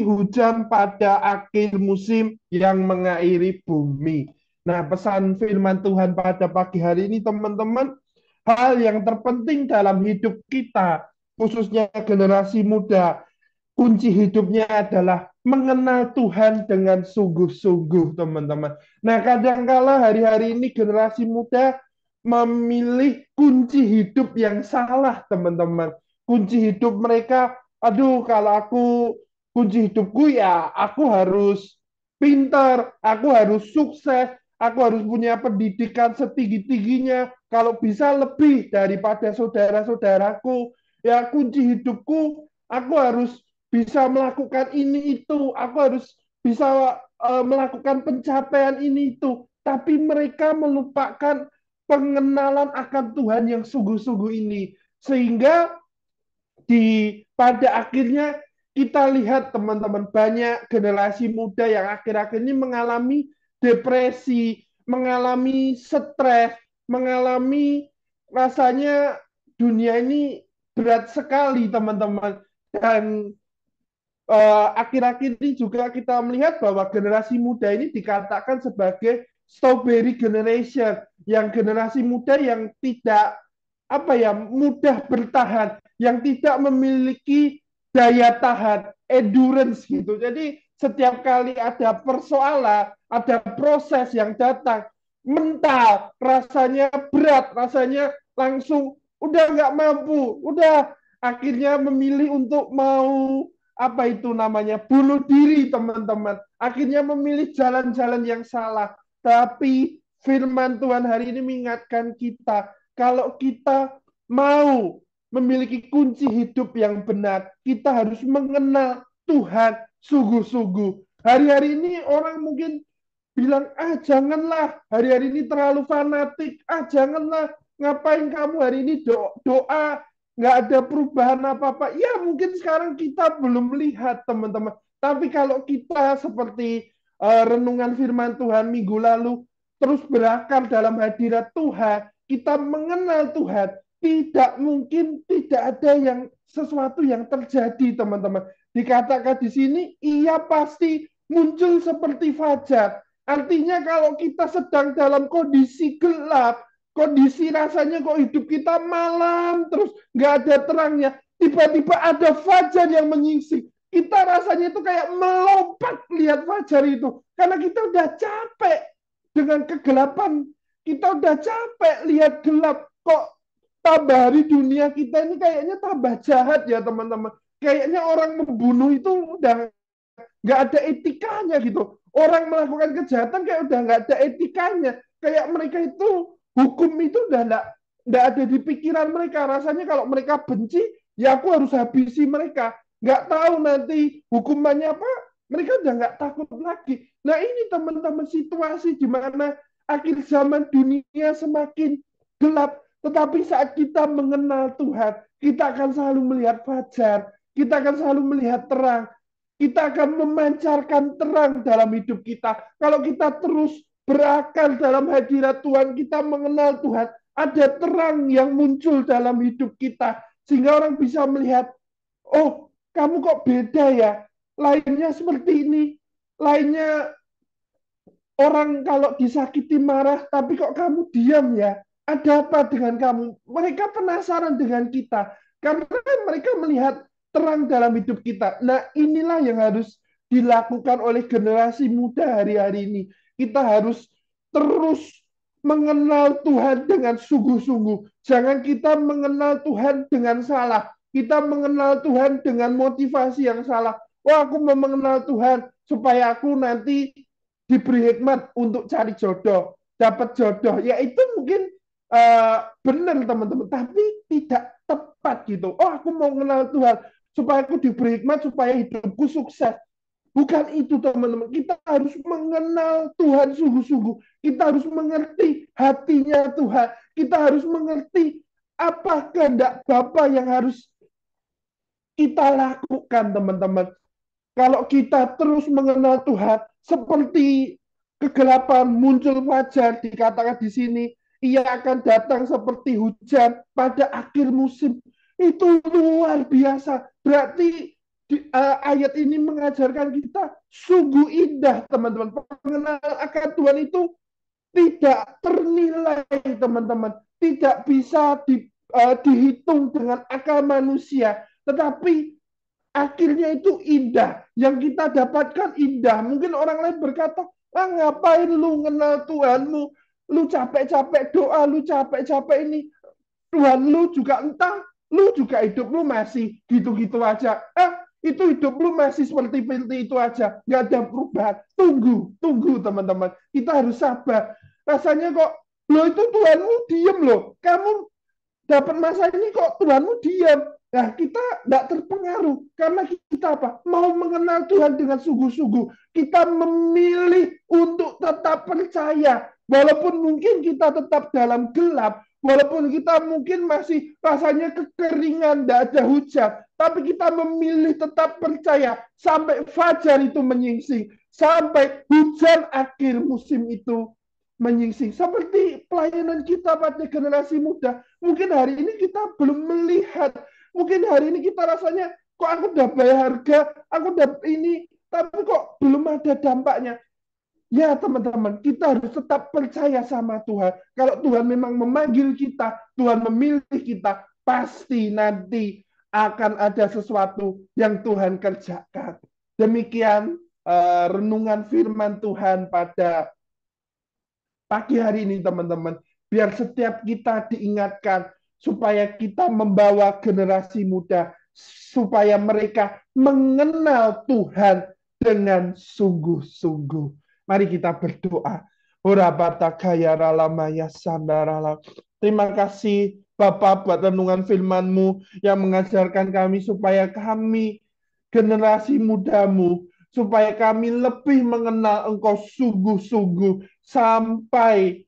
hujan pada akhir musim yang mengairi bumi. Nah, pesan firman Tuhan pada pagi hari ini, teman-teman, hal yang terpenting dalam hidup kita, khususnya generasi muda, kunci hidupnya adalah mengenal Tuhan dengan sungguh-sungguh, teman-teman. Nah, kadangkala hari-hari ini generasi muda memilih kunci hidup yang salah, teman-teman. Kunci hidup mereka, aduh, kalau aku kunci hidupku ya aku harus pintar, aku harus sukses, aku harus punya pendidikan setinggi-tingginya, kalau bisa lebih daripada saudara-saudaraku. Ya kunci hidupku, aku harus bisa melakukan ini itu, aku harus bisa melakukan pencapaian ini itu. Tapi mereka melupakan pengenalan akan Tuhan yang sungguh-sungguh ini. Sehingga pada akhirnya kita lihat teman-teman banyak generasi muda yang akhir-akhir ini mengalami depresi, mengalami stres, mengalami rasanya dunia ini berat sekali teman-teman. Dan akhir-akhir ini juga kita melihat bahwa generasi muda ini dikatakan sebagai strawberry generation, yang generasi muda yang tidak mudah bertahan, yang tidak memiliki daya tahan, endurance gitu. Jadi setiap kali ada persoalan, ada proses yang datang, mental rasanya berat, rasanya langsung udah nggak mampu, udah akhirnya memilih untuk mau itu namanya bunuh diri teman-teman, akhirnya memilih jalan-jalan yang salah. Tapi firman Tuhan hari ini mengingatkan kita, kalau kita mau memiliki kunci hidup yang benar, kita harus mengenal Tuhan sungguh-sungguh. Hari-hari ini orang mungkin bilang, janganlah, hari-hari ini terlalu fanatik, janganlah, ngapain kamu hari ini doa, nggak ada perubahan apa-apa. Ya mungkin sekarang kita belum melihat teman-teman. Tapi kalau kita seperti renungan firman Tuhan minggu lalu, terus berakar dalam hadirat Tuhan, kita mengenal Tuhan, tidak mungkin tidak ada yang sesuatu yang terjadi teman-teman. Dikatakan di sini, ia pasti muncul seperti fajar. Artinya kalau kita sedang dalam kondisi gelap, kondisi rasanya kok hidup kita malam terus nggak ada terangnya, tiba-tiba ada fajar yang menyisik. Kita rasanya itu kayak melompat lihat fajar itu, karena kita udah capek dengan kegelapan, kita udah capek lihat gelap. Kok tambah hari dunia kita ini kayaknya tambah jahat ya teman-teman. Kayaknya orang membunuh itu udah nggak ada etikanya gitu. Orang melakukan kejahatan kayak udah nggak ada etikanya. Kayak mereka itu hukum itu udah nggak ada di pikiran mereka. Rasanya kalau mereka benci, ya aku harus habisi mereka. Nggak tahu nanti hukumannya apa, mereka udah nggak takut lagi. Nah ini teman-teman situasi di mana akhir zaman dunia semakin gelap. Tetapi saat kita mengenal Tuhan, kita akan selalu melihat fajar, kita akan selalu melihat terang, kita akan memancarkan terang dalam hidup kita. Kalau kita terus berakar dalam hadirat Tuhan, kita mengenal Tuhan, ada terang yang muncul dalam hidup kita. Sehingga orang bisa melihat, oh kamu kok beda ya, lainnya seperti ini, lainnya orang kalau disakiti marah, tapi kok kamu diam ya, ada apa dengan kamu? Mereka penasaran dengan kita, karena mereka melihat terang dalam hidup kita. Nah, inilah yang harus dilakukan oleh generasi muda hari-hari ini. Kita harus terus mengenal Tuhan dengan sungguh-sungguh. Jangan kita mengenal Tuhan dengan salah. Kita mengenal Tuhan dengan motivasi yang salah. Oh, aku mau mengenal Tuhan supaya aku nanti diberi hikmat untuk cari jodoh, dapat jodoh. Ya itu mungkin benar teman-teman, tapi tidak tepat gitu. Oh, aku mau mengenal Tuhan supaya aku diberi hikmat, supaya hidupku sukses. Bukan itu teman-teman. Kita harus mengenal Tuhan sungguh-sungguh. Kita harus mengerti hatinya Tuhan. Kita harus mengerti apa kehendak Bapa yang harus kita lakukan teman-teman. Kalau kita terus mengenal Tuhan, seperti kegelapan muncul fajar, dikatakan di sini, ia akan datang seperti hujan pada akhir musim. Itu luar biasa. Berarti ayat ini mengajarkan kita sungguh indah, teman-teman. Pengenalan akan Tuhan itu tidak ternilai, teman-teman. Tidak bisa dihitung dengan akal manusia. Tetapi akhirnya itu indah. Yang kita dapatkan indah. Mungkin orang lain berkata, ngapain lu kenal Tuhanmu? Lu capek-capek doa, lu capek-capek ini. Tuhan lu juga entah, lu juga hidup lu masih gitu-gitu aja. Itu hidup lu masih seperti itu aja, nggak ada perubahan. Tunggu teman-teman. Kita harus sabar. Rasanya kok, lo itu Tuhanmu diem loh. Kamu dapat masa ini kok Tuhanmu diam. Nah, kita tidak terpengaruh karena kita apa? Mau mengenal Tuhan dengan sungguh-sungguh. Kita memilih untuk tetap percaya. Walaupun mungkin kita tetap dalam gelap, walaupun kita mungkin masih rasanya kekeringan, tidak ada hujan, tapi kita memilih tetap percaya sampai fajar itu menyingsing, sampai hujan akhir musim itu menyingsing. Seperti pelayanan kita pada generasi muda. Mungkin hari ini kita belum melihat. Mungkin hari ini kita rasanya, kok aku udah bayar harga, aku udah ini, tapi kok belum ada dampaknya. Ya teman-teman, kita harus tetap percaya sama Tuhan. Kalau Tuhan memang memanggil kita, Tuhan memilih kita, pasti nanti akan ada sesuatu yang Tuhan kerjakan. Demikian renungan firman Tuhan pada pagi hari ini teman-teman. Biar setiap kita diingatkan supaya kita membawa generasi muda, supaya mereka mengenal Tuhan dengan sungguh-sungguh. Mari kita berdoa. Terima kasih Bapak buat renungan firman-Mu yang mengajarkan kami supaya kami generasi mudamu, supaya kami lebih mengenal Engkau sungguh-sungguh sampai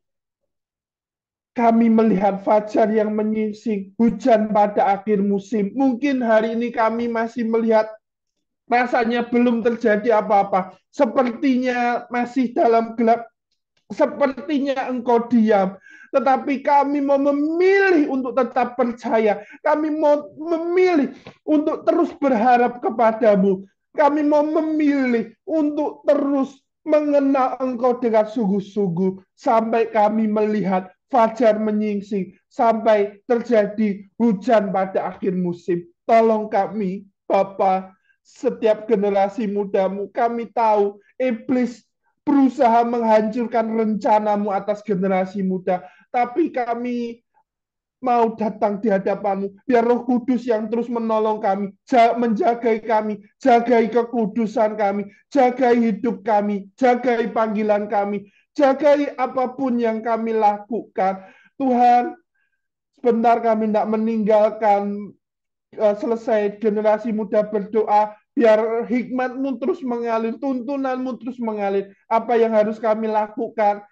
kami melihat fajar yang menyingsing, hujan pada akhir musim. Mungkin hari ini kami masih melihat rasanya belum terjadi apa-apa. Sepertinya masih dalam gelap. Sepertinya Engkau diam. Tetapi kami mau memilih untuk tetap percaya. Kami mau memilih untuk terus berharap kepadamu. Kami mau memilih untuk terus mengenal Engkau dengan sungguh-sungguh. Sampai kami melihat fajar menyingsing. Sampai terjadi hujan pada akhir musim. Tolong kami, Bapa, setiap generasi mudamu, kami tahu iblis berusaha menghancurkan rencanamu atas generasi muda. Tapi kami mau datang di hadapanmu. Biar Roh Kudus yang terus menolong kami, menjagai kami, jagai kekudusan kami, jagai hidup kami, jagai panggilan kami, jagai apapun yang kami lakukan. Tuhan, sebentar kami tidak meninggalkan selesai generasi muda berdoa, biar hikmat-Mu terus mengalir, tuntunan-Mu terus mengalir. Apa yang harus kami lakukan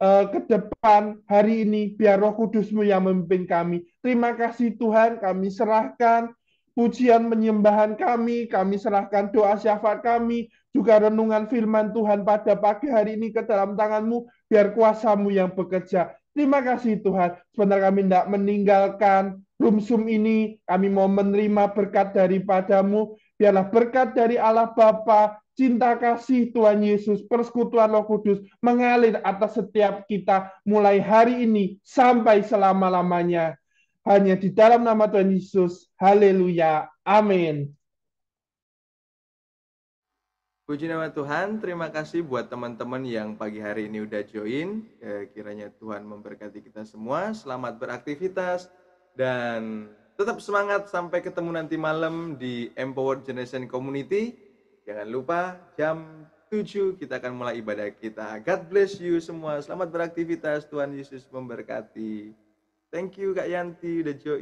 ke depan hari ini, biar Roh Kudus-Mu yang memimpin kami. Terima kasih Tuhan, kami serahkan pujian penyembahan kami serahkan doa syafaat kami, juga renungan firman Tuhan pada pagi hari ini ke dalam tangan-Mu, biar kuasa-Mu yang bekerja. Terima kasih Tuhan, sebentar kami tidak meninggalkan Rumsum ini, kami mau menerima berkat daripada-Mu, biarlah berkat dari Allah Bapa, cinta kasih Tuhan Yesus, persekutuan Roh Kudus mengalir atas setiap kita mulai hari ini sampai selama-lamanya. Hanya di dalam nama Tuhan Yesus. Haleluya. Amin. Puji nama Tuhan, terima kasih buat teman-teman yang pagi hari ini udah join. Kiranya Tuhan memberkati kita semua. Selamat beraktivitas dan tetap semangat sampai ketemu nanti malam di Empowered Generation Community. Jangan lupa jam 7 kita akan mulai ibadah kita. God bless you semua. Selamat beraktivitas. Tuhan Yesus memberkati. Thank you Kak Yanti udah join.